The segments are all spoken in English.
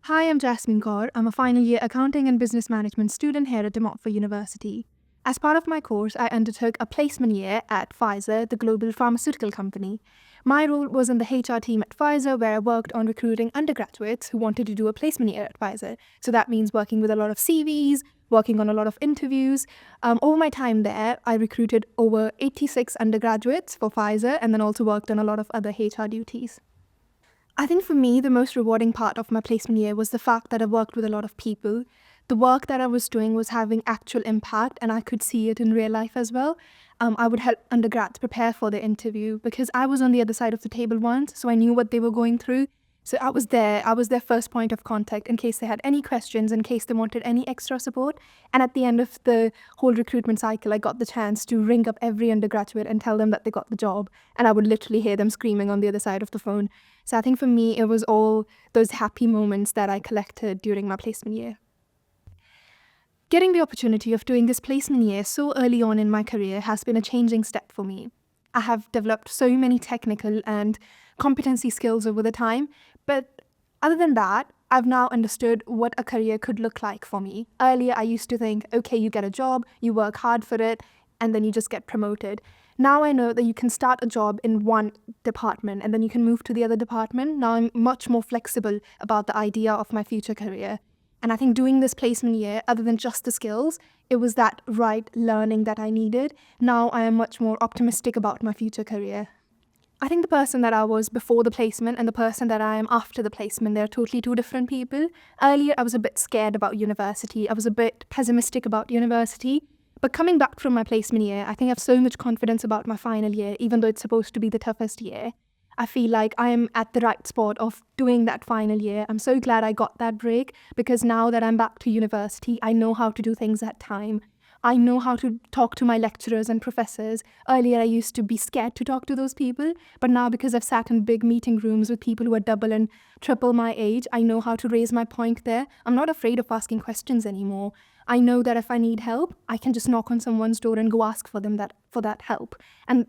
Hi, I'm Jasmeen. I'm a final year accounting and business management student here at Montfort University. As part of my course, I undertook a placement year at Pfizer, the global pharmaceutical company. My role was in the HR team at Pfizer, where I worked on recruiting undergraduates who wanted to do a placement year at Pfizer. So that means working with a lot of CVs, working on a lot of interviews. Over my time there, I recruited over 86 undergraduates for Pfizer and then also worked on a lot of other HR duties. I think for me, the most rewarding part of my placement year was the fact that I worked with a lot of people. The work that I was doing was having actual impact, and I could see it in real life as well. I would help undergrads prepare for the interview because I was on the other side of the table once, so I knew what they were going through. So I was there. I was their first point of contact in case they had any questions, in case they wanted any extra support. And at the end of the whole recruitment cycle, I got the chance to ring up every undergraduate and tell them that they got the job. And I would literally hear them screaming on the other side of the phone. So I think for me, it was all those happy moments that I collected during my placement year. Getting the opportunity of doing this placement year so early on in my career has been a changing step for me. I have developed so many technical and competency skills over the time, but other than that, I've now understood what a career could look like for me. Earlier, I used to think, okay, you get a job, you work hard for it, and then you just get promoted. Now I know that you can start a job in one department and then you can move to the other department. Now I'm much more flexible about the idea of my future career. And I think doing this placement year, other than just the skills, it was that right learning that I needed. Now I am much more optimistic about my future career. I think the person that I was before the placement and the person that I am after the placement, they're totally two different people. Earlier, I was a bit scared about university. I was a bit pessimistic about university. But coming back from my placement year, I think I have so much confidence about my final year, even though it's supposed to be the toughest year. I feel like I am at the right spot of doing that final year. I'm so glad I got that break because now that I'm back to university, I know how to do things at time. I know how to talk to my lecturers and professors. Earlier, I used to be scared to talk to those people, but now because I've sat in big meeting rooms with people who are double and triple my age, I know how to raise my point there. I'm not afraid of asking questions anymore. I know that if I need help, I can just knock on someone's door and go ask for that help. And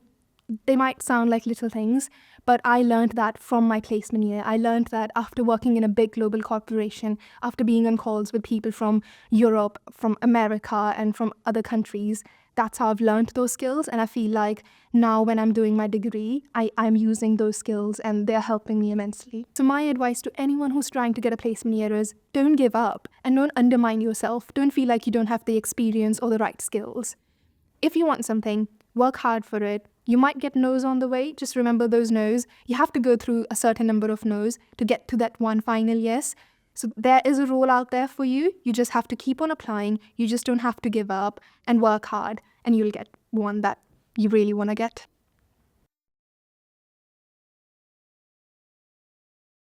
they might sound like little things, but I learned that from my placement year. I learned that after working in a big global corporation, after being on calls with people from Europe, from America, and from other countries, that's how I've learned those skills. And I feel like now when I'm doing my degree, I'm using those skills and they're helping me immensely. So my advice to anyone who's trying to get a placement year is don't give up and don't undermine yourself. Don't feel like you don't have the experience or the right skills. If you want something, work hard for it. You might get no's on the way. Just remember those no's. You have to go through a certain number of no's to get to that one final yes. So there is a role out there for you. You just have to keep on applying. You just don't have to give up and work hard, and you'll get one that you really want to get.